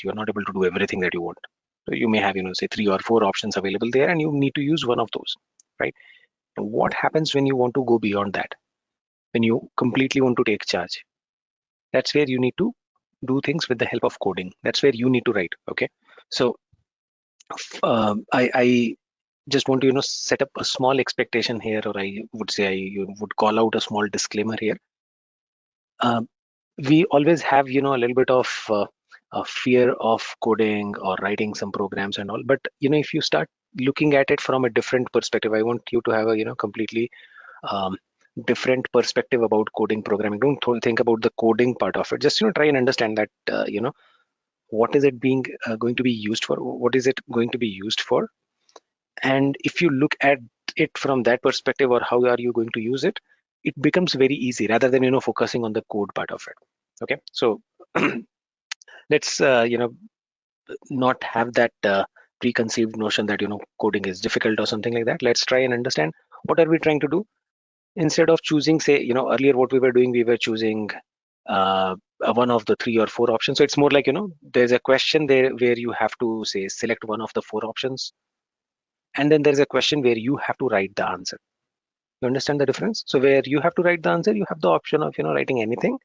You are not able to do everything that you want. So you may have, say 3 or 4 options available there, and you need to use one of those, right? And what happens when you want to go beyond that? When you completely want to take charge? That's where you need to do things with the help of coding. That's where you need to write. Okay. So I just want to set up a small expectation here, or I would say I would call out a small disclaimer here. We always have a little bit of a fear of coding or writing some programs and all, but if you start looking at it from a different perspective, I want you to have a completely um, different perspective about coding programming. Don't think about the coding part of it. Just try and understand that what is it being going to be used for, what is it going to be used for. And if you look at it from that perspective, or how are you going to use it, it becomes very easy rather than focusing on the code part of it. Okay, so let's not have that preconceived notion that coding is difficult or something like that. Let's try and understand what are we trying to do. Instead of choosing, say, earlier what we were doing, we were choosing one of the 3 or 4 options. So it's more like, there's a question there where you have to say select one of the 4 options, and then there's a question where you have to write the answer. You understand the difference? So where you have to write the answer, you have the option of writing anything.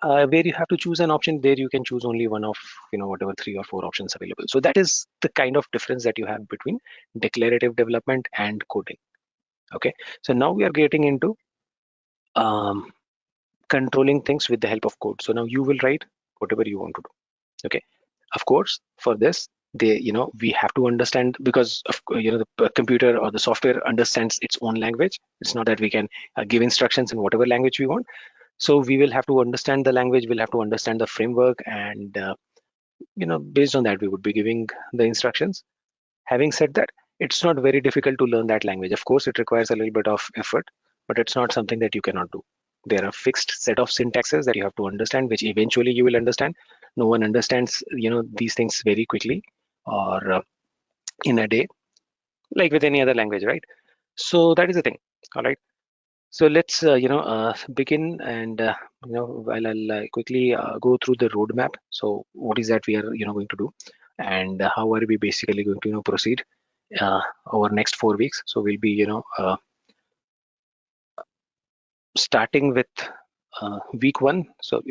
Where you have to choose an option, there you can choose only one of whatever 3 or 4 options available. So that is the kind of difference that you have between declarative development and coding. Okay, so now we are getting into controlling things with the help of code. So now you will write whatever you want to do. Okay, of course, for this, we have to understand, because of the computer or the software understands its own language. It's not that we can give instructions in whatever language we want. So we will have to understand the language, we'll have to understand the framework, and based on that we would be giving the instructions. Having said that, it's not very difficult to learn that language. Of course, it requires a little bit of effort, but it's not something that you cannot do. There are fixed set of syntaxes that you have to understand, which eventually you will understand. No one understands these things very quickly, or in a day, like with any other language, right? So that is the thing. All right, so let's begin, and while I'll quickly go through the roadmap. So what is that we are going to do, and how are we basically going to proceed over next 4 weeks. So we'll be starting with week 1. So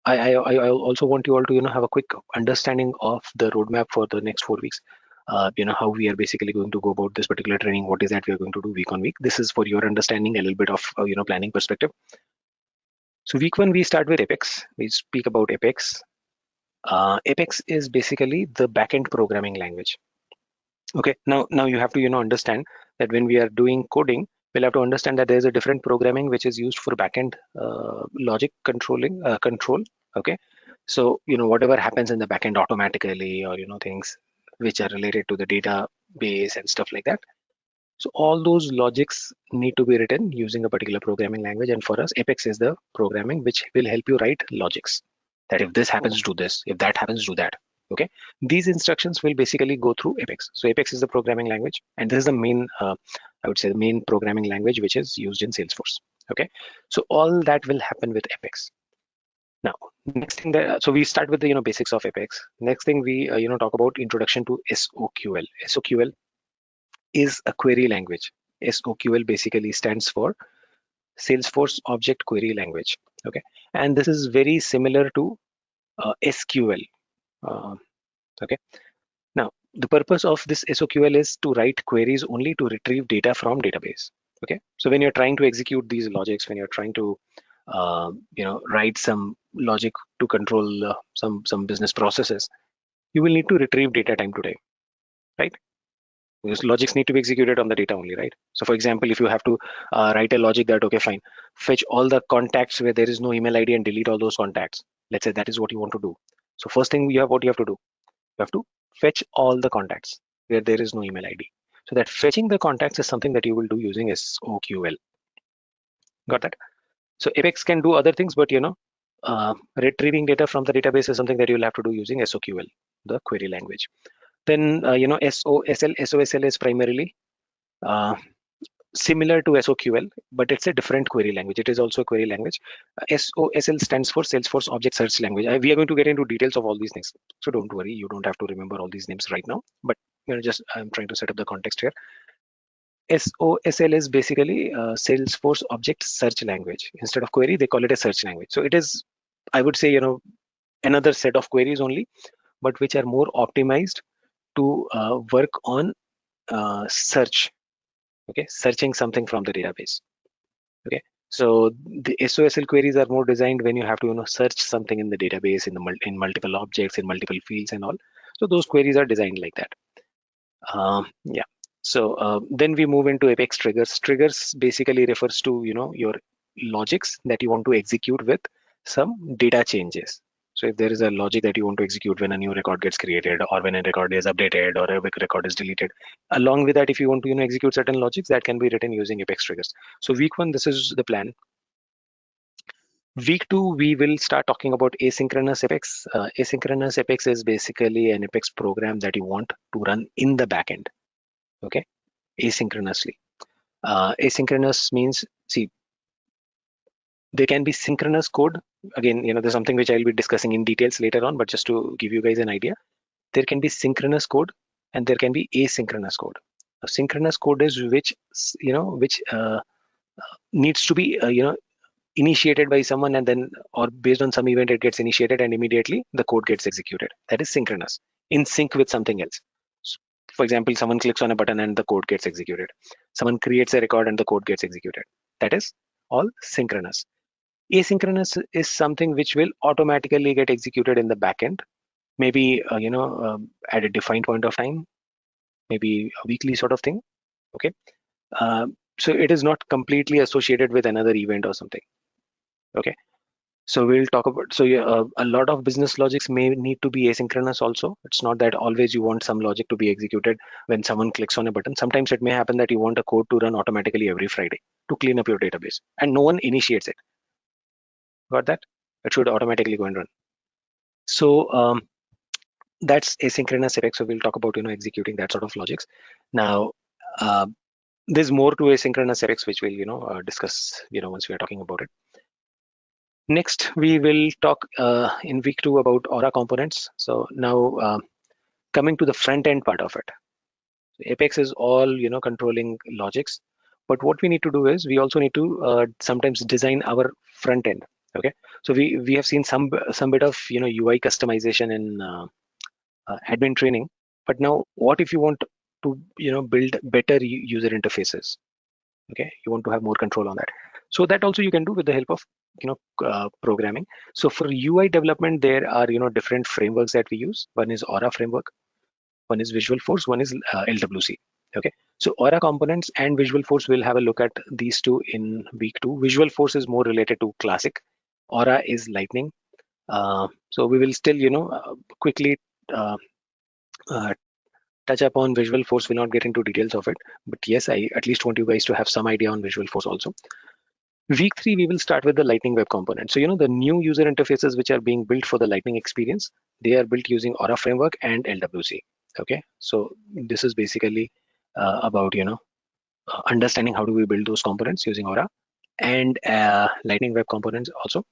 I also want you all to have a quick understanding of the roadmap for the next 4 weeks. How we are basically going to go about this particular training. What is that we are going to do week on week? This is for your understanding, a little bit of planning perspective. So week 1 we start with Apex. We speak about Apex. Apex is basically the backend programming language. Okay, now you have to understand that when we are doing coding, we'll have to understand that there is a different programming which is used for backend logic control. Okay, so whatever happens in the backend automatically, or things which are related to the database and stuff like that. So all those logics need to be written using a particular programming language, and for us, Apex is the programming which will help you write logics. That if this happens, do this. If that happens, do that. Okay, these instructions will basically go through Apex. So Apex is the programming language, and this is the main, I would say, the main programming language which is used in Salesforce. Okay, so all that will happen with Apex. Now, next thing that so we start with the basics of Apex. Next thing we talk about introduction to SOQL. SOQL is a query language. SOQL basically stands for Salesforce Object Query Language. Okay, and this is very similar to SQL. Okay, now the purpose of this SOQL is to write queries only to retrieve data from database. Okay, so when you're trying to execute these logics, when you're trying to write some logic to control some business processes, you will need to retrieve data time to time, right? Because logics need to be executed on the data only, right? So for example, if you have to write a logic that, okay, fine, fetch all the contacts where there is no email ID and delete all those contacts. Let's say that is what you want to do. So first thing what you have to do, you have to fetch all the contacts where there is no email ID. So that fetching the contacts is something that you will do using SOQL. Got that? So Apex can do other things, but retrieving data from the database is something that you'll have to do using SOQL, the query language. Then SOSL is primarily similar to SOQL, but it's a different query language. It is also a query language. SOSL stands for Salesforce Object Search Language. We are going to get into details of all these things, so don't worry, you don't have to remember all these names right now. But just I'm trying to set up the context here. SOSL is basically Salesforce Object Search Language. Instead of query, they call it a search language. So it is, I would say, another set of queries only, but which are more optimized to work on search. Okay, searching something from the database. Okay, so the SOSL queries are more designed when you have to search something in the database in multiple objects in multiple fields and all. So those queries are designed like that. Yeah. So then we move into Apex triggers. Triggers basically refers to your logics that you want to execute with some data changes. So if there is a logic that you want to execute when a new record gets created, or when a record is updated, or a record is deleted, along with that, if you want to execute certain logics, that can be written using Apex triggers. So week one, this is the plan. Week two, we will start talking about asynchronous Apex. Asynchronous Apex is basically an Apex program that you want to run in the backend. Okay, asynchronously. Asynchronous means, see, there can be synchronous code. Again, there's something which I'll be discussing in details later on, but just to give you guys an idea, there can be synchronous code and there can be asynchronous code. A synchronous code is which needs to be initiated by someone, and then, or based on some event, it gets initiated and immediately the code gets executed. That is synchronous, in sync with something else. For example, someone clicks on a button and the code gets executed. Someone creates a record and the code gets executed. That is all synchronous. Asynchronous is something which will automatically get executed in the backend, maybe at a defined point of time, maybe a weekly sort of thing. Okay, so it is not completely associated with another event or something. Okay, so we'll talk about, so yeah, a lot of business logics may need to be asynchronous also. It's not that always you want some logic to be executed when someone clicks on a button. Sometimes it may happen that you want a code to run automatically every Friday to clean up your database, and no one initiates it. Got that? It should automatically go and run. So that's asynchronous Apex. So we'll talk about executing that sort of logics. Now there's more to asynchronous Apex, which we'll discuss once we are talking about it. Next, we will talk in week two about Aura components. So now coming to the front end part of it. Apex is all controlling logics, but what we need to do is we also need to sometimes design our front end. Okay, so we have seen some bit of UI customization in admin training, but now what if you want to build better user interfaces? Okay, you want to have more control on that. So that also you can do with the help of programming. So for UI development, there are different frameworks that we use. One is Aura framework, one is Visual Force, one is LWC. Okay, so Aura components and Visual Force, we'll have a look at these two in week two. Visual Force is more related to classic. Aura is lightning. So we will still quickly uh, touch upon Visual Force. Will not get into details of it, but yes, I at least want you guys to have some idea on Visual Force also. Week three, we will start with the Lightning Web Component. So the new user interfaces which are being built for the Lightning experience, they are built using Aura framework and LWC. Okay, so this is basically about understanding how do we build those components using Aura and Lightning Web Components also.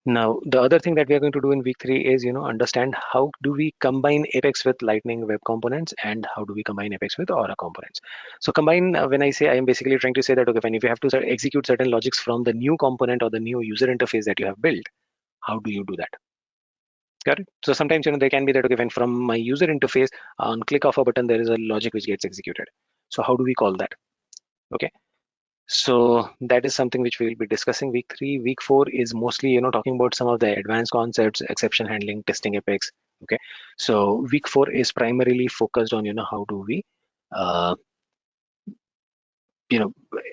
Now, the other thing that we are going to do in week three is, understand how do we combine Apex with Lightning Web Components and how do we combine Apex with Aura components. So combine, when I say, I am basically trying to say that, okay, fine, if you have to execute certain logics from the new component or the new user interface that you have built, how do you do that? Got it? So sometimes, there can be that, okay, fine, from my user interface, on click of a button, there is a logic which gets executed. So how do we call that? Okay. So that is something which we will be discussing week three. Week four is mostly, talking about some of the advanced concepts, exception handling, testing Apex. Okay. So week four is primarily focused on, how do we, uh,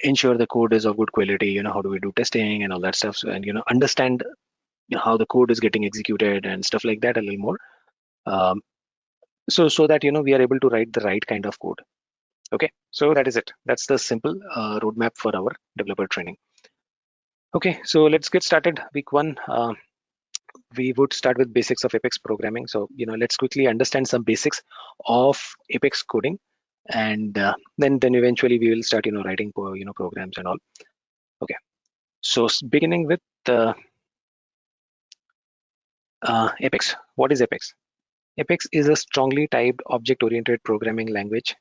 ensure the code is of good quality, how do we do testing and all that stuff. So, and, understand how the code is getting executed and stuff like that a little more. So that, we are able to write the right kind of code. Okay. So that is it. That's the simple roadmap for our developer training. Okay, so let's get started. Week one, we would start with basics of Apex programming. So, let's quickly understand some basics of Apex coding. and then eventually we will start writing programs and all. Okay, so beginning with Apex. What is Apex? Apex is a strongly typed object-oriented programming language,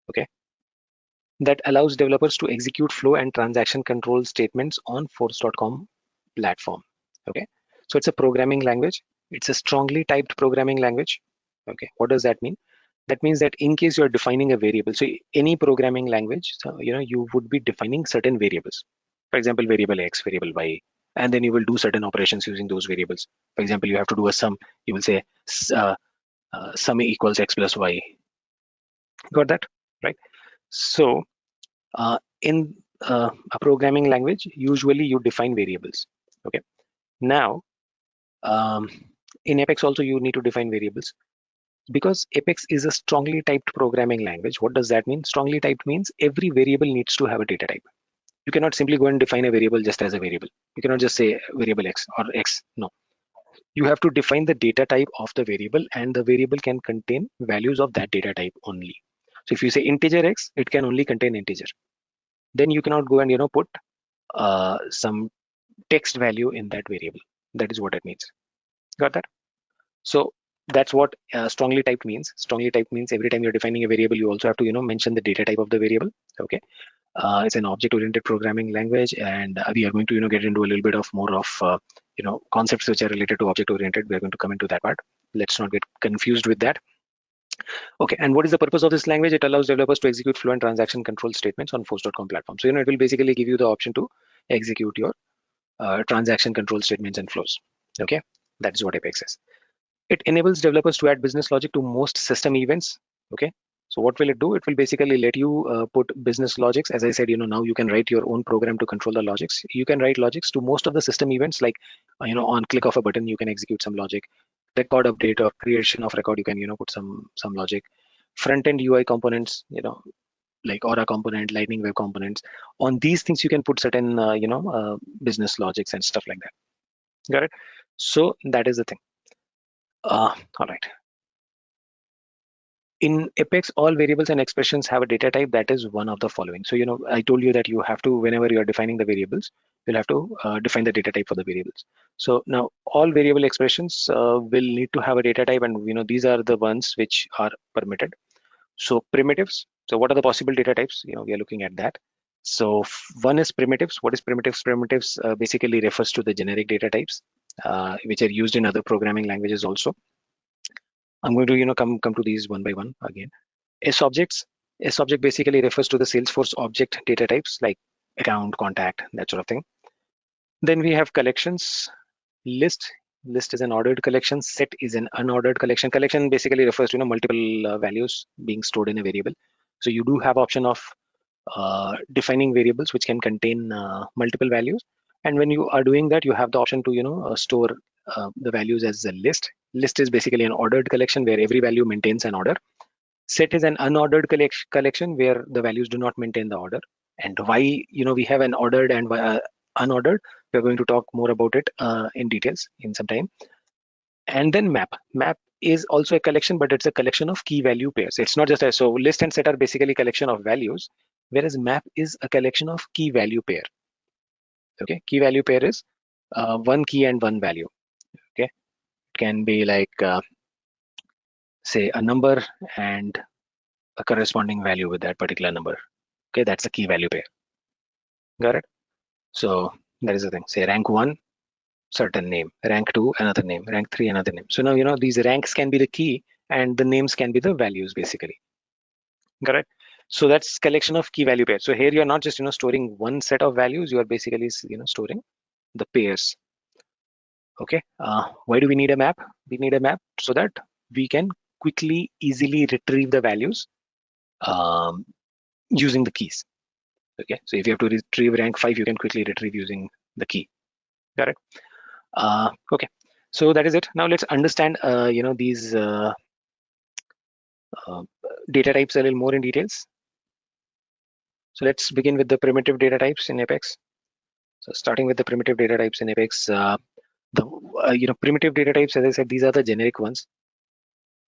okay, that allows developers to execute flow and transaction control statements on Force.com platform. Okay, so it's a programming language. It's a strongly typed programming language. Okay, what does that mean? That means that in case you're defining a variable, so any programming language, so you would be defining certain variables. For example, variable X, variable Y, and then you will do certain operations using those variables. For example, you have to do a sum. You will say sum equals X plus Y. Got that? Right? So in a programming language, usually you define variables. Okay. Now, um, in Apex also you need to define variables because Apex is a strongly typed programming language. What does that mean? Strongly typed means every variable needs to have a data type. You cannot simply go and define a variable just as a variable. You cannot just say variable X or X. No. You have to define the data type of the variable, and the variable can contain values of that data type only. So if you say integer X, it can only contain integer. Then you cannot go and put some text value in that variable. That is what it means. Got that? So that's what strongly typed means. Strongly typed means every time you're defining a variable, you also have to mention the data type of the variable. Okay. It's an object-oriented programming language, and we are going to get into a little bit of more of concepts which are related to object-oriented. We are going to come into that part. Let's not get confused with that. Okay, and what is the purpose of this language? It allows developers to execute fluent transaction control statements on Force.com platform. So it will basically give you the option to execute your transaction control statements and flows. Okay, that is what Apex is. It enables developers to add business logic to most system events. Okay, so what will it do? It will basically let you put business logics. As I said, now you can write your own program to control the logics. You can write logics to most of the system events, like on click of a button you can execute some logic. Record update or creation of record, you can put some logic. Front end UI components, like Aura component, Lightning Web components. On these things you can put certain business logics and stuff like that. Got it? So that is the thing. All right. In Apex, all variables and expressions have a data type that is one of the following. So, I told you that you have to, whenever you are defining the variables, you'll have to define the data type for the variables. So now all variable expressions will need to have a data type, and these are the ones which are permitted. So primitives. So what are the possible data types? We are looking at that. So one is primitives. What is primitives? Primitives basically refers to the generic data types, which are used in other programming languages also. I'm going to come to these one by one again. S objects. S object basically refers to the Salesforce object data types like account, contact, that sort of thing. Then we have collections. List. List is an ordered collection. Set is an unordered collection. Collection basically refers to multiple values being stored in a variable. So you do have option of defining variables which can contain multiple values. And when you are doing that, you have the option to store the values as a list. List is basically an ordered collection where every value maintains an order. Set is an unordered collection where the values do not maintain the order. And why we have an ordered and unordered, we're going to talk more about it in details in some time. And then map. Map is also a collection, but it's a collection of key value pairs. It's not just so list and set are basically collection of values, whereas map is a collection of key value pair. Okay, key value pair is one key and one value. Okay, it can be like say a number and a corresponding value with that particular number. Okay, that's a key value pair. Got it? So that is the thing. Say rank 1, certain name. Rank 2, another name. Rank 3, another name. So now these ranks can be the key and the names can be the values basically. Got it? So that's collection of key value pairs. So here you're not just storing one set of values. You are basically storing the pairs. Okay. Why do we need a map? We need a map so that we can quickly, easily retrieve the values using the keys. Okay, so if you have to retrieve rank 5, you can quickly retrieve using the key. Got it? Okay, so that is it. Now let's understand these data types a little more in details. So let's begin with the primitive data types in Apex. So starting with the primitive data types in Apex, the primitive data types, as I said, these are the generic ones.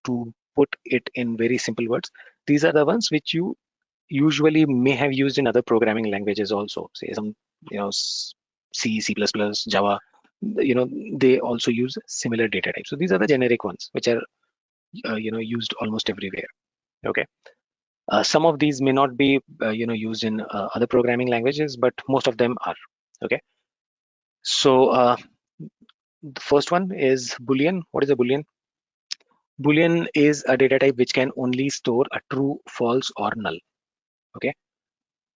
To put it in very simple words, these are the ones which you usually may have used in other programming languages also. Say some, C, C++, Java. They also use similar data types. So these are the generic ones which are used almost everywhere. Okay. Some of these may not be used in other programming languages, but most of them are. Okay. So the first one is Boolean. What is a Boolean? Boolean is a data type which can only store a true, false, or null. Okay.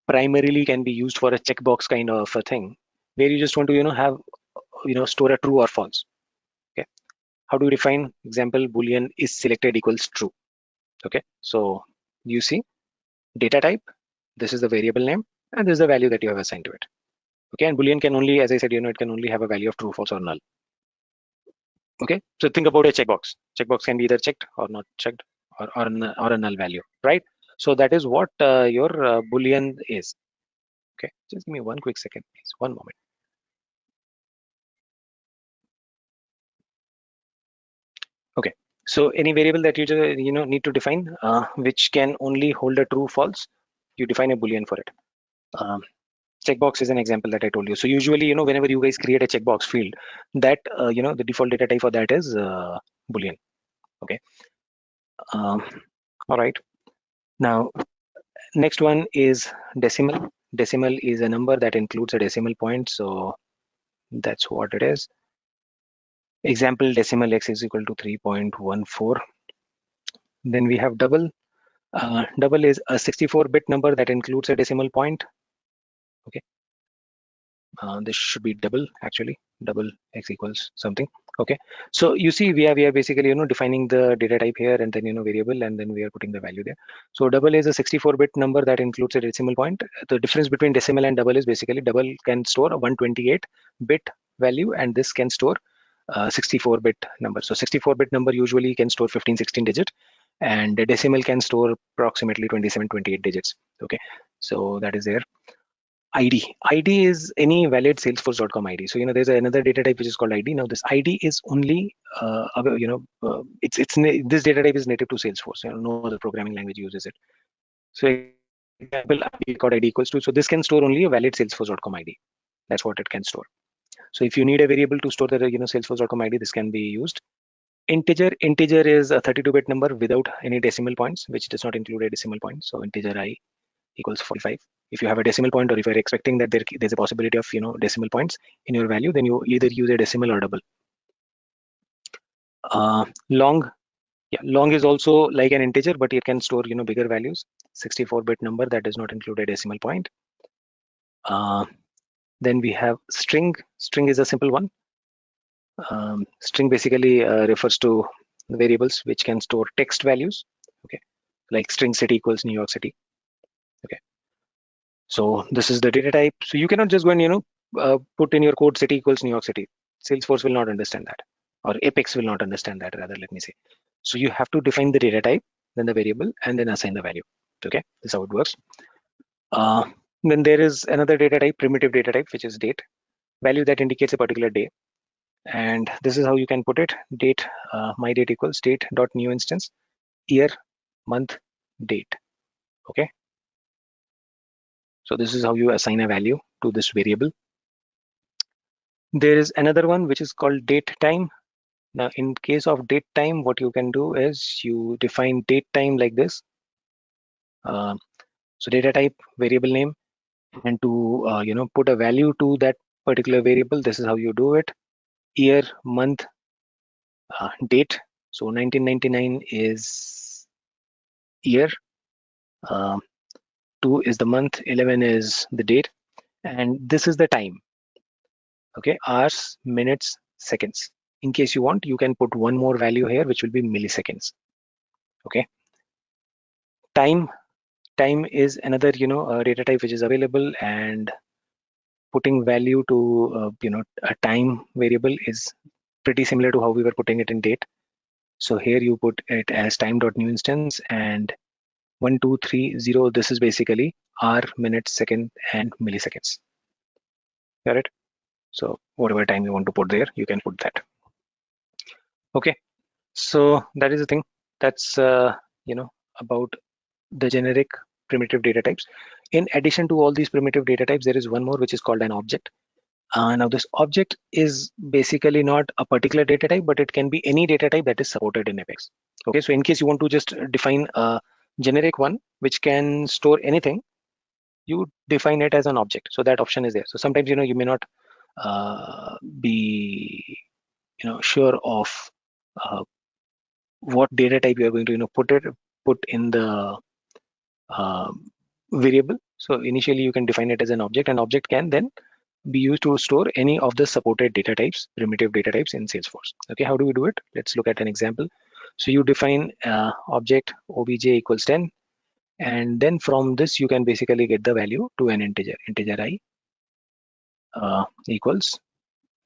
Primarily can be used for a checkbox kind of a thing, where you just want to have store a true or false. Okay. How do you define? Example: Boolean is selected equals true. Okay. So you see data type. This is the variable name, and this is the value that you have assigned to it. Okay. And Boolean can only, as I said, it can only have a value of true, false, or null. Okay. So think about a checkbox. Checkbox can be either checked or not checked, or a null value, right? So that is what your Boolean is. Okay. Just give me one quick second, please. One moment. Okay. So any variable that you need to define, which can only hold a true, false, you define a Boolean for it. Um, Checkbox is an example that I told you. So usually, whenever you guys create a checkbox field, that the default data type for that is Boolean. Okay. Um, all right. Now, next one is decimal. Decimal is a number that includes a decimal point. So that's what it is. Example: decimal x is equal to 3.14. Then we have double. Double is a 64-bit number that includes a decimal point. Okay. This should be double, actually. Double x equals something. Okay. So you see, we are basically defining the data type here, and then variable, and then we are putting the value there. So double is a 64-bit number that includes a decimal point. The difference between decimal and double is basically double can store a 128-bit value, and this can store 64-bit number. So 64-bit number usually can store 15, 16 digits, and the decimal can store approximately 27, 28 digits. Okay. So that is there. ID is any valid Salesforce.com ID. So there's another data type which is called ID. Now this ID is only this data type is native to Salesforce. No other programming language uses it. So example, ID called ID equals to. So this can store only a valid Salesforce.com ID. That's what it can store. So if you need a variable to store the Salesforce.com ID, this can be used. Integer is a 32-bit number without any decimal points, which does not include a decimal point. So integer I equals 45. If you have a decimal point, or if you're expecting that there's a possibility of decimal points in your value, then you either use a decimal or double. Long is also like an integer, but it can store bigger values. 64-bit number that does not include a decimal point. Then we have string. String is a simple one. String basically refers to variables which can store text values. Okay, like string city equals New York City. Okay. So this is the data type. So you cannot just go and put in your code city equals New York City. Salesforce will not understand that, or Apex will not understand that, rather, let me say. So you have to define the data type, then the variable, and then assign the value. Okay, this is how it works. Then there is another data type, primitive data type, which is date, value that indicates a particular day. And this is how you can put it: date, my date equals date dot new instance, year, month, date. Okay. So this is how you assign a value to this variable. There is another one which is called date time. Now, in case of date time, what you can do is you define date time like this. So data type, variable name, and to put a value to that particular variable, this is how you do it: year, month, date. So 1999 is year, 2 is the month, 11 is the date, and this is the time. Okay, hours, minutes, seconds. In case you want, you can put one more value here, which will be milliseconds. Okay. Time is another data type which is available, and putting value to a time variable is pretty similar to how we were putting it in date. So here you put it as time.new instance, and 1230, this is basically hour, minutes, second, and milliseconds. Got it? So whatever time you want to put there, you can put that. Okay, so that is the thing. that's about the generic primitive data types. In addition to all these primitive data types, there is one more which is called an object. Now this object is basically not a particular data type, but it can be any data type that is supported in Apex. Okay, so in case you want to just define a generic one which can store anything, you define it as an object. So that option is there. So sometimes you may not be sure of uh, what data type you are going to put in the uh, variable. So initially you can define it as an object, and object can then be used to store any of the supported data types, primitive data types in Salesforce. Okay, how do we do it? Let's look at an example. So you define object obj equals 10, and then from this you can basically get the value to an integer I equals,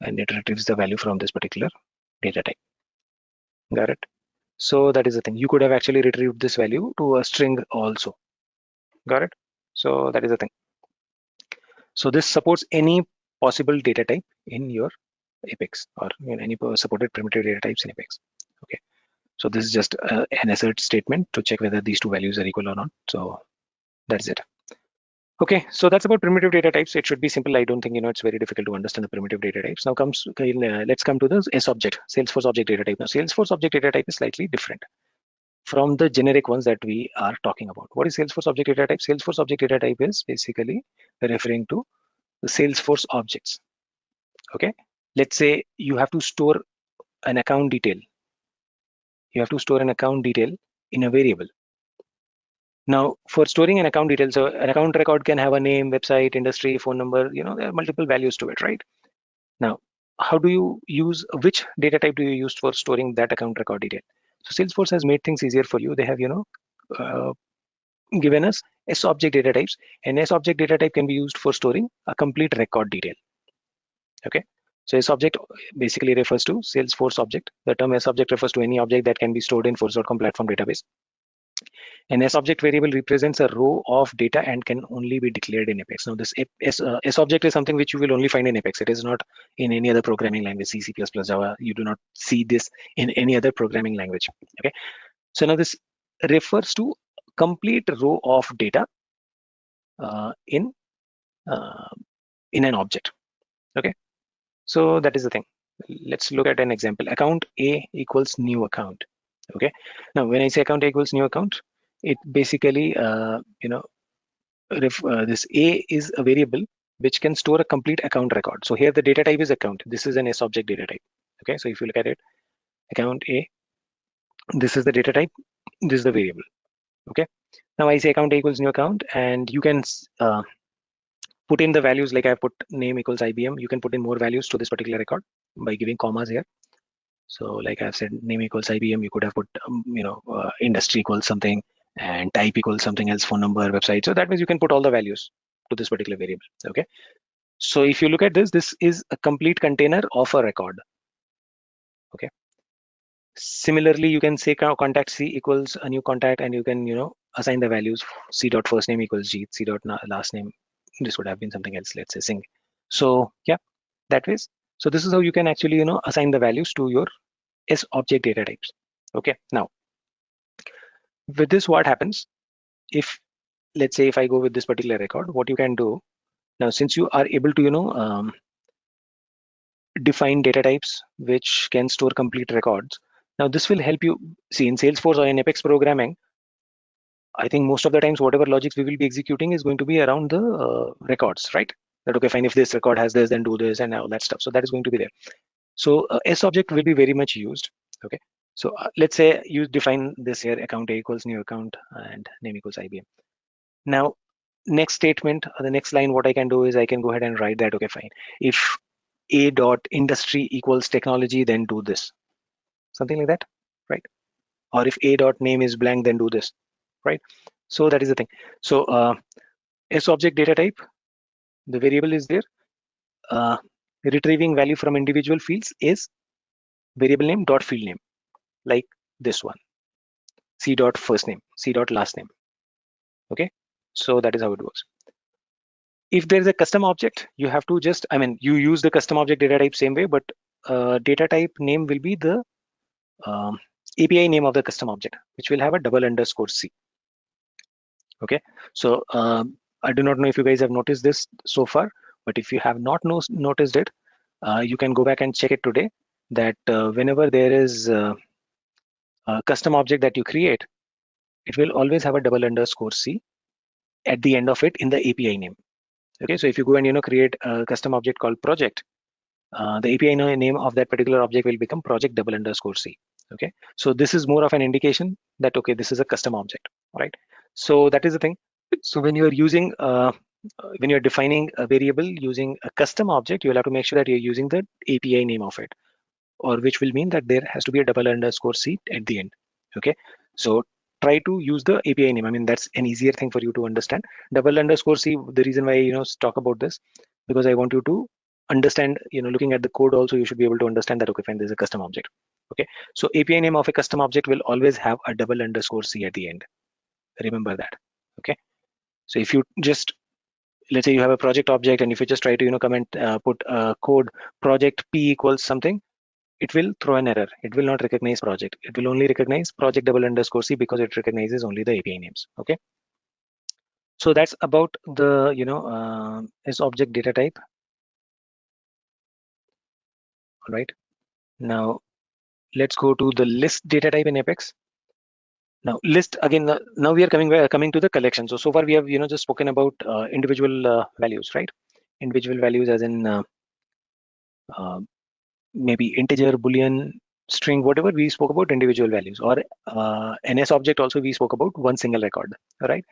and it retrieves the value from this particular data type. Got it? So that is the thing. You could have actually retrieved this value to a string also. Got it? So that is the thing. So this supports any possible data type in your Apex, or any supported primitive data types in Apex. Okay. So this is just an assert statement to check whether these two values are equal or not. So that's it. Okay, so that's about primitive data types. It should be simple. I don't think it's very difficult to understand the primitive data types. Now let's come to the S object, Salesforce object data type. Now Salesforce object data type is slightly different from the generic ones that we are talking about. What is Salesforce object data type? Salesforce object data type is basically referring to the Salesforce objects. Okay, let's say you have to store an account detail. You have to store an account detail in a variable. Now, for storing an account detail, so an account record can have a name, website, industry, phone number, there are multiple values to it, right? Now, how do you use, which data type do you use for storing that account record detail? So Salesforce has made things easier for you. They have, uh, given us S object data types, and S object data type can be used for storing a complete record detail. Okay. So S object basically refers to Salesforce object. The term S object refers to any object that can be stored in Force.com platform database. An S object variable represents a row of data and can only be declared in Apex. Now, this S object is something which you will only find in Apex. It is not in any other programming language, C, C++, Java. You do not see this in any other programming language. Okay. So now this refers to complete row of data in an object. Okay. So that is the thing. Let's look at an example. Account A equals new account. Okay. Now, when I say account A equals new account, it basically, this A is a variable which can store a complete account record. So here the data type is account. This is an S object data type. Okay. So if you look at it, account A, this is the data type. This is the variable. Okay. Now I say account A equals new account, and you can put in the values like I put name equals IBM. You can put in more values to this particular record by giving commas here. So like I've said, name equals IBM. You could have put, industry equals something, and type equals something else, phone number, website. So that means you can put all the values to this particular variable. Okay. So if you look at this, this is a complete container of a record. Okay. Similarly, you can say contact C equals a new contact, and you can, assign the values. C dot first name equals G, C dot last name. This would have been something else, let's say Singh. So yeah, that ways. So this is how you can actually, assign the values to your S object data types. Okay. Now, with this, what happens if, let's say, if I go with this particular record, what you can do now, since you are able to, define data types which can store complete records. Now, this will help you see in Salesforce or in Apex programming. I think most of the times, whatever logics we will be executing is going to be around the records, right? That, okay, fine, if this record has this, then do this and all that stuff. So that is going to be there. So S object will be very much used. Okay. So let's say you define this here, account A equals new account and name equals IBM. Now, next statement, or the next line, what I can do is I can go ahead and write that, okay, fine. If A dot industry equals technology, then do this. Something like that, right? Or if A dot name is blank, then do this, right? So that is the thing. So S object data type, the variable is there. Retrieving value from individual fields is variable name dot field name, like this one, C dot first name, C dot last name. Okay, so that is how it works. If there is a custom object, you have to just, you use the custom object data type same way, but data type name will be the API name of the custom object, which will have a double underscore C. Okay, so I do not know if you guys have noticed this so far, but if you have not noticed it, you can go back and check it today. That whenever there is a custom object that you create, it will always have a double underscore C at the end of it in the API name. Okay, so if you go and create a custom object called project, the API name of that particular object will become project double underscore C. Okay, so this is more of an indication that okay, this is a custom object, right? So that is the thing. So when you are using when you're defining a variable using a custom object, you'll have to make sure that you're using the API name of it, or which will mean that there has to be a double underscore C at the end. Okay, so try to use the API name. I mean, that's an easier thing for you to understand. Double underscore C, the reason why talk about this, because I want you to understand, looking at the code also, you should be able to understand that okay, fine, there's a custom object. Okay, so API name of a custom object will always have a double underscore C at the end. Remember that. Okay, so if you just, let's say you have a project object, and if you just try to comment put code project p equals something, it will throw an error. It will not recognize project. It will only recognize project double underscore C because it recognizes only the API names. Okay, so that's about the is object data type. All right, now let's go to the list data type in Apex. Now list again. Now we are coming to the collection. So far we have just spoken about individual values, right? Individual values as in uh, maybe integer, boolean, string, whatever. We spoke about individual values, or NS object also we spoke about one single record. All right.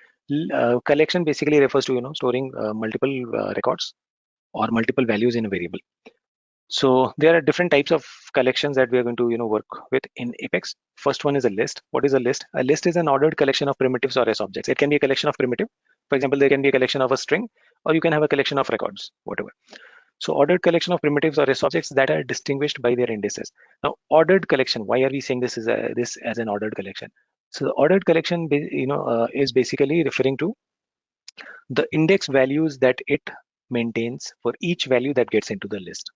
Collection basically refers to storing multiple records or multiple values in a variable. So there are different types of collections that we are going to work with in Apex. First one is a list. What is a list? A list is an ordered collection of primitives or S objects. It can be a collection of primitive. For example, there can be a collection of a string, or you can have a collection of records, whatever. So ordered collection of primitives or S objects that are distinguished by their indices. Now, ordered collection. Why are we saying this as an ordered collection? So the ordered collection, is basically referring to the index values that it maintains for each value that gets into the list.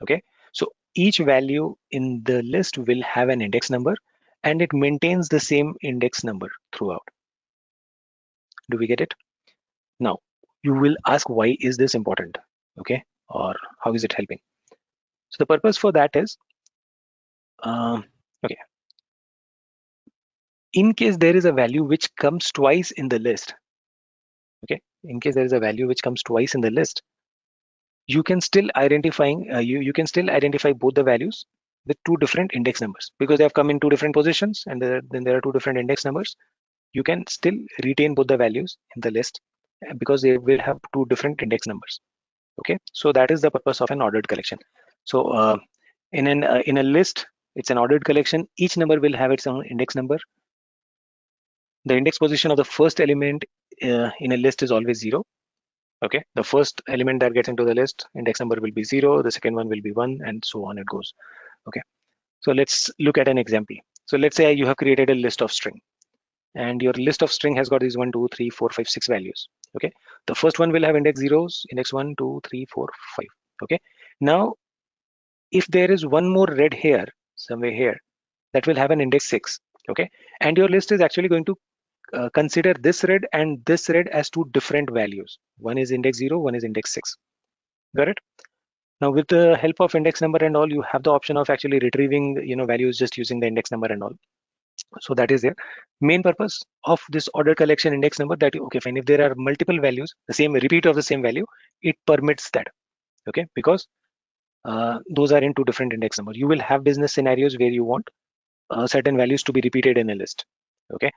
Okay, so each value in the list will have an index number, and it maintains the same index number throughout. Do we get it? Now, you will ask, why is this important? Okay, or how is it helping? So the purpose for that is, okay, in case there is a value which comes twice in the list, okay, in case there is a value which comes twice in the list, you can still you can still identify both the values with two different index numbers, because they have come in two different positions, and then there are two different index numbers. You can still retain both the values in the list because they will have two different index numbers. Okay, so that is the purpose of an ordered collection. So in a list, it's an ordered collection. Each number will have its own index number. The index position of the first element in a list is always 0. Okay, the first element that gets into the list, index number will be 0, the second one will be 1, and so on it goes. Okay, so let's look at an example. So let's say you have created a list of string, and your list of string has got these 1, 2, 3, 4, 5, 6 values. Okay, the first one will have index zeros, index 1, 2, 3, 4, 5. Okay, now if there is one more red here, somewhere here, that will have an index 6. Okay, and your list is actually going to consider this red and this red as two different values. One is index 0, one is index 6. Got it? Now with the help of index number and all, you have the option of actually retrieving values just using the index number and all. So that is the main purpose of this order collection index number, that okay, fine, if there are multiple values, the same repeat of the same value, it permits that. Okay, because those are in two different index numbers. You will have business scenarios where you want certain values to be repeated in a list. Okay,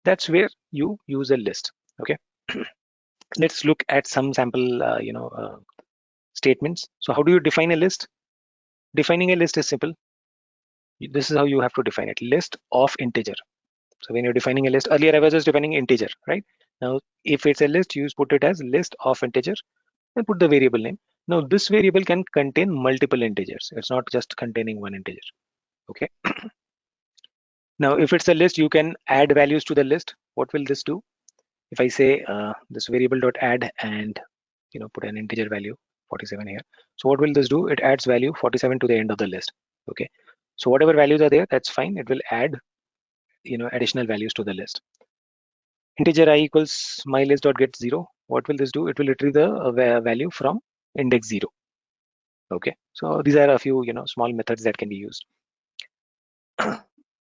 that's where you use a list. Okay, let's look at some sample statements. So how do you define a list? Defining a list is simple. This is how you have to define it: list of integer. So when you're defining a list, earlier I was just defining integer, right? Now if it's a list, you put it as list of integer and put the variable name. Now this variable can contain multiple integers. It's not just containing one integer. Okay, now if it's a list, you can add values to the list. What will this do? If I say this variable dot add and put an integer value 47 here, so what will this do? It adds value 47 to the end of the list. Okay, So whatever values are there, that's fine. It will add, additional values to the list. Integer I equals my list dot get 0. What will this do? It will retrieve the value from index 0. Okay, so these are a few small methods that can be used.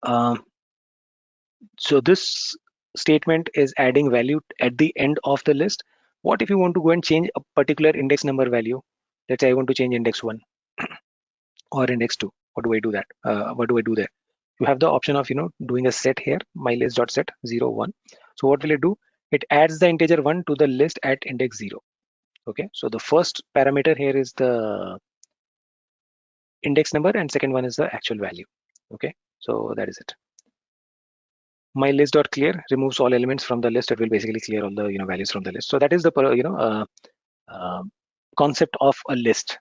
um, so this statement is adding value at the end of the list. What if you want to go and change a particular index number value? Let's say I want to change index 1 or index 2. What do I do there? You have the option of doing a set here, my list dot set 0 1. So what will it do? It adds the integer 1 to the list at index 0. Okay, so the first parameter here is the index number and second one is the actual value. Okay, so that is it. My list dot clear removes all elements from the list. It will basically clear all the values from the list. So that is the uh, concept of a list.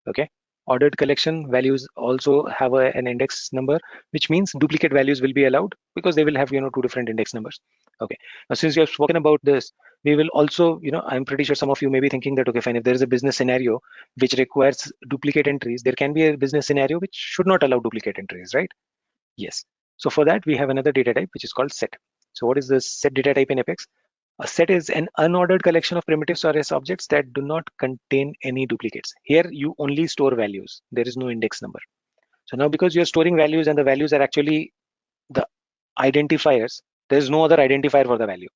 Okay, ordered collection values also have an index number, which means duplicate values will be allowed because they will have two different index numbers. Okay, now since you have spoken about this, we will also I'm pretty sure some of you may be thinking that, okay, fine, if there is a business scenario which requires duplicate entries, there can be a business scenario which should not allow duplicate entries, right? Yes. So for that we have another data type which is called set. So what is the set data type in Apex? A set is an unordered collection of primitives or S objects that do not contain any duplicates. Here you only store values. There is no index number. So now because you're storing values and the values are actually the identifiers, there is no other identifier for the value.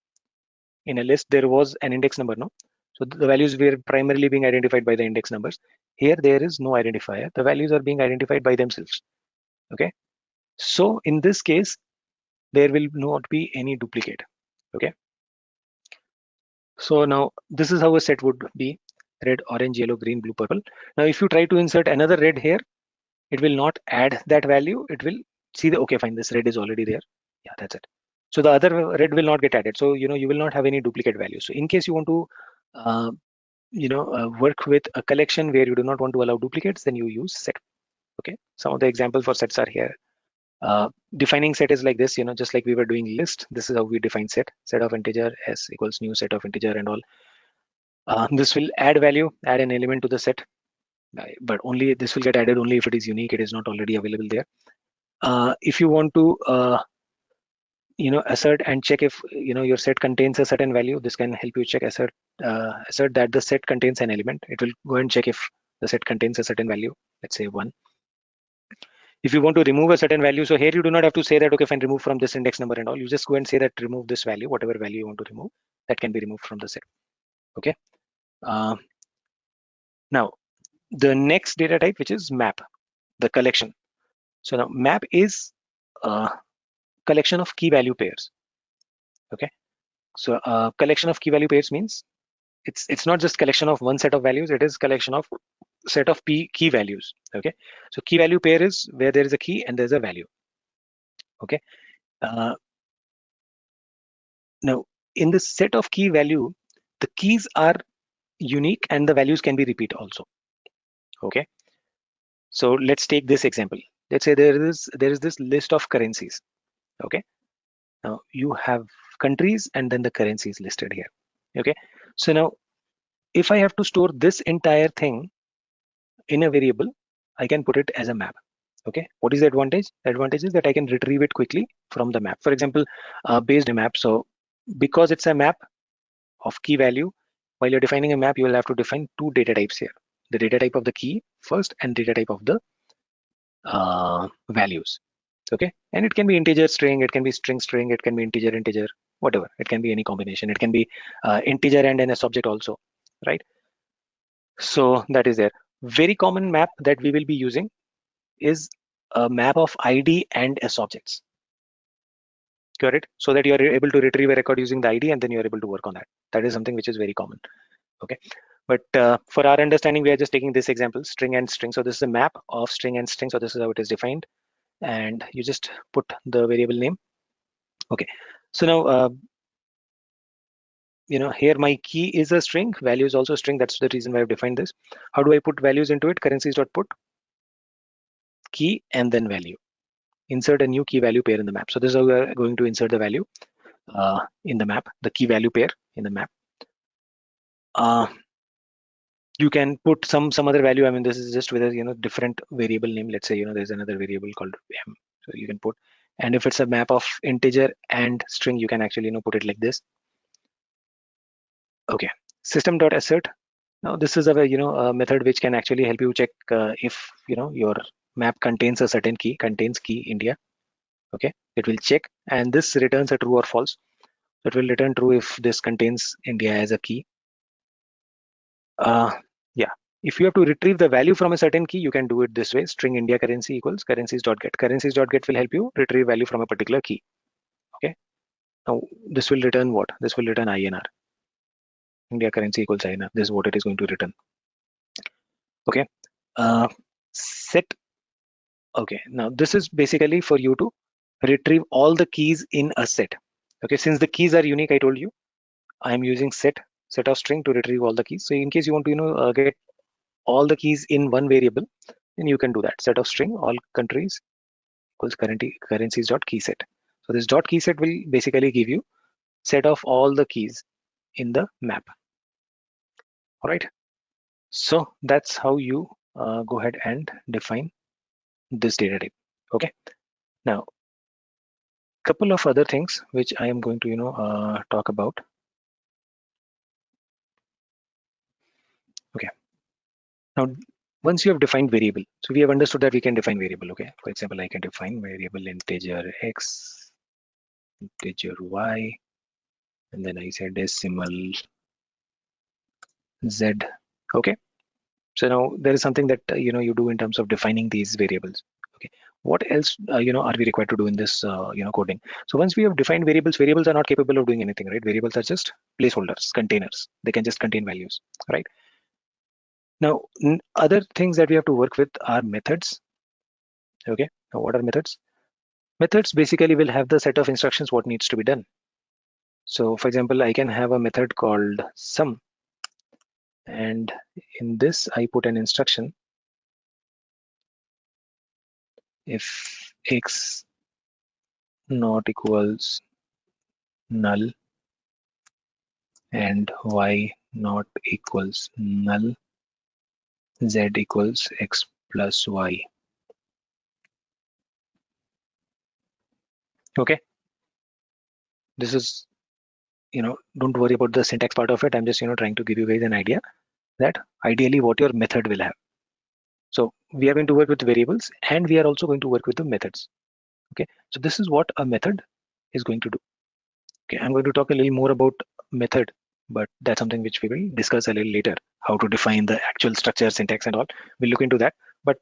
In a list, there was an index number, no? So the values were primarily being identified by the index numbers. Here, there is no identifier. The values are being identified by themselves. Okay. So in this case, there will not be any duplicate. Okay. So now this is how a set would be: red, orange, yellow, green, blue, purple. Now if you try to insert another red here, it will not add that value. It will see the, okay, fine, this red is already there. Yeah, that's it. So the other red will not get added. So you will not have any duplicate value. So in case you want to uh, work with a collection where you do not want to allow duplicates, then you use set. Okay, some of the examples for sets are here. Defining set is like this, just like we were doing list. This is how we define set of integer s equals new set of integer and all. This will add value, add an element to the set, but only this will get added only if it is unique. It is not already available there. If you want to assert and check if your set contains a certain value, this can help you check assert that the set contains an element. It will go and check if the set contains a certain value, let's say 1. If you want to remove a certain value, so here you do not have to say that, okay, fine, remove from this index number and all. You just go and say that remove this value, whatever value you want to remove, that can be removed from the set. Okay. Now the next data type, which is map, the collection. So now map is a collection of key value pairs. Okay. So collection of key value pairs means it's not just collection of one set of values, it is collection of set of key values. Okay, so key value pair is where there is a key and there's a value. Okay, now in the set of key value, the keys are unique and the values can be repeat also. Okay, so let's take this example. Let's say there is this list of currencies. Okay, now you have countries and then the currencies listed here. Okay, so now if I have to store this entire thing in a variable, I can put it as a map. Okay, what is the advantage? The advantage is that I can retrieve it quickly from the map. For example, based on a map. So because it's a map of key value, while you're defining a map, you will have to define two data types here: the data type of the key first and data type of the values. Okay, and it can be integer string, it can be string string, it can be integer integer, whatever. It can be any combination. It can be integer and an S object also, right? So that is there. Very common map that we will be using is a map of ID and S objects. Correct? So that you are able to retrieve a record using the ID and then you are able to work on that. That is something which is very common. Okay. But for our understanding, we are just taking this example, string and string. So this is a map of string and string. So this is how it is defined. And you just put the variable name. Okay. So now, here my key is a string, value is also a string. That's the reason why I've defined this. How do I put values into it? Currencies.put key and then value. Insert a new key value pair in the map. So this is how we are going to insert the value in the map, the key value pair in the map. You can put some other value. I mean, this is just with a different variable name. Let's say there's another variable called m, so you can put, and if it's a map of integer and string, you can actually put it like this. Okay, system.assert. Now this is a method which can actually help you check if your map contains a certain key, contains key India. Okay, it will check, and this returns a true or false. So it will return true if this contains India as a key. Yeah, if you have to retrieve the value from a certain key, you can do it this way: string India currency equals currencies.get. Currencies.get will help you retrieve value from a particular key. Okay, now this will return what? This will return INR. India currency equals INR. This is what it is going to return. Okay, set. Okay, now this is basically for you to retrieve all the keys in a set. Okay, since the keys are unique, I told you I am using set of string to retrieve all the keys. So in case you want to get all the keys in one variable, then you can do that. Set of string all countries equals currencies dot key set. So this dot key set will basically give you set of all the keys in the map. All right. So that's how you go ahead and define this data type. Okay. Now, couple of other things which I am going to talk about. Okay. Now, once you have defined variable, so we have understood that we can define variable. Okay. For example, I can define variable integer x, integer y, and then I said decimal z. Okay. So now there is something that you do in terms of defining these variables. Okay, what else are we required to do in this coding? So once we have defined variables, variables are not capable of doing anything, right? Variables are just placeholders, containers. They can just contain values, right? Now other things that we have to work with are methods. Okay, now what are methods? Methods basically will have the set of instructions what needs to be done. So for example, I can have a method called sum, and in this I put an instruction: if x not equals null and y not equals null, z equals x plus y. Okay, this is don't worry about the syntax part of it. I'm just trying to give you guys an idea that ideally what your method will have. So we are going to work with variables, and we are also going to work with the methods. Okay, so this is what a method is going to do. Okay, I'm going to talk a little more about method, but that's something which we will discuss a little later. How to define the actual structure, syntax, and all. We'll look into that. But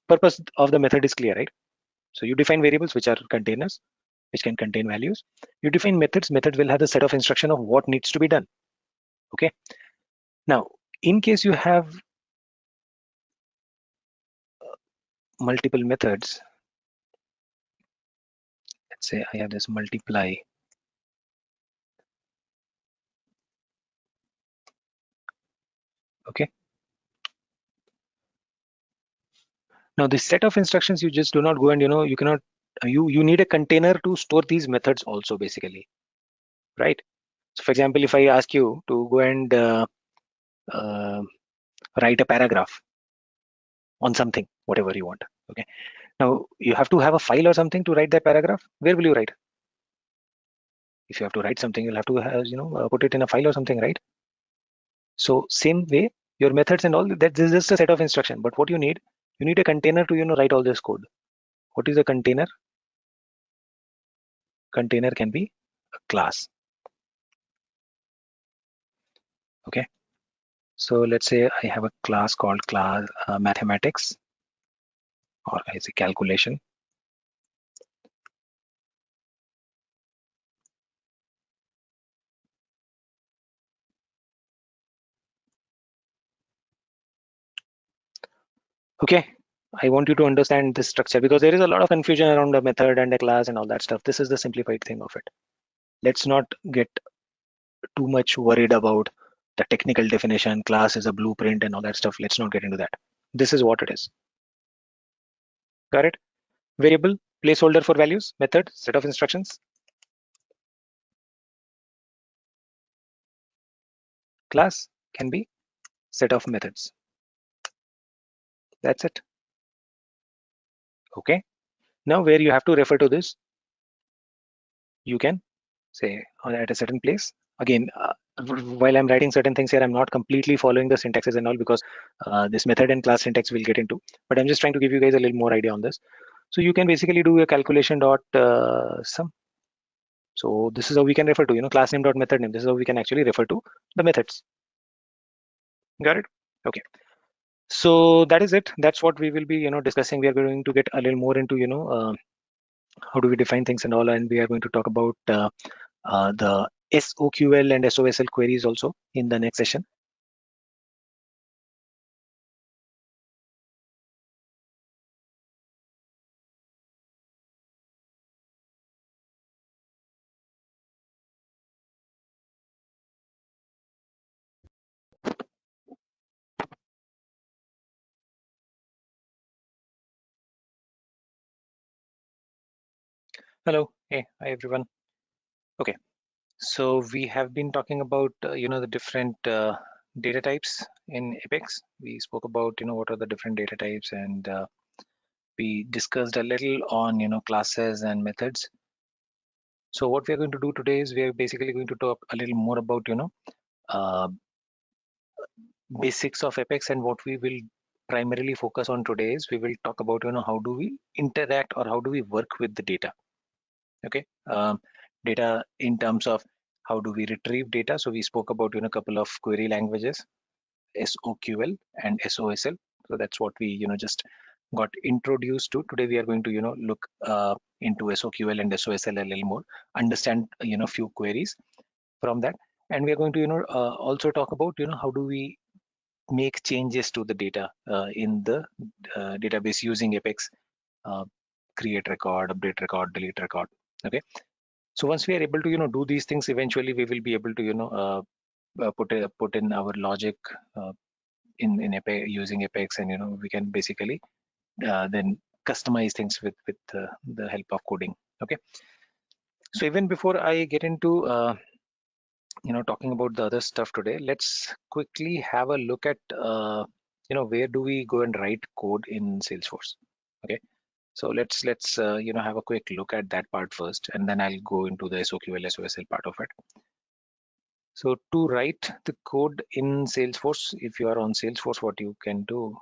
purpose of the method is clear, right? So you define variables which are containers, which can contain values. You define methods. Methods will have the set of instruction of what needs to be done. Okay. Now, in case you have multiple methods, let's say I have this multiply. Okay. Now this set of instructions, you just do not go and you cannot you need a container to store these methods also, basically, right? So for example, if I ask you to go and uh, write a paragraph on something, whatever you want. Okay. Now you have to have a file or something to write that paragraph. Where will you write? If you have to write something, you'll have to put it in a file or something, right? So same way, your methods and all that, this is just a set of instruction. But what you need a container to write all this code. What is a container? Container can be a class. Okay. So let's say I have a class called class mathematics, or I say calculation. Okay. I want you to understand this structure because there is a lot of confusion around a method and a class and all that stuff. This is the simplified thing of it. Let's not get too much worried about the technical definition. Class is a blueprint and all that stuff. Let's not get into that. This is what it is. Got it? Variable, placeholder for values, method, set of instructions. Class can be set of methods. That's it. Okay. Now where you have to refer to this, you can say at a certain place. Again, while I'm writing certain things here, I'm not completely following the syntaxes and all, because this method and class syntax we'll get into. But I'm just trying to give you guys a little more idea on this. So you can basically do a calculation dot sum. So this is how we can refer to, class name dot method name. This is how we can actually refer to the methods. Got it? Okay. So that is it. That's what we will be, discussing. We are going to get a little more into, how do we define things and all, and we are going to talk about the SOQL and SOSL queries also in the next session. Hello. Hey, hi everyone. Okay. So we have been talking about, the different data types in Apex. We spoke about, what are the different data types, and we discussed a little on, classes and methods. So what we are going to do today is we are basically going to talk a little more about, uh, basics of Apex, and what we will primarily focus on today is we will talk about, how do we interact or how do we work with the data. Okay. Data in terms of how do we retrieve data. So we spoke about, a couple of query languages, SOQL and SOSL. So that's what we, just got introduced to. Today we are going to, look into SOQL and SOSL a little more, understand, few queries from that. And we are going to, also talk about, how do we make changes to the data in the database using Apex, uh, create record, update record, delete record. Okay. So once we are able to, do these things, eventually we will be able to, put in our logic in Apex, using Apex, and we can basically then customize things with the help of coding. Okay. So even before I get into talking about the other stuff today, let's quickly have a look at where do we go and write code in Salesforce. Okay. So let's have a quick look at that part first, and then I'll go into the SOQL SOSL part of it. So to write the code in Salesforce, if you are on Salesforce, what you can do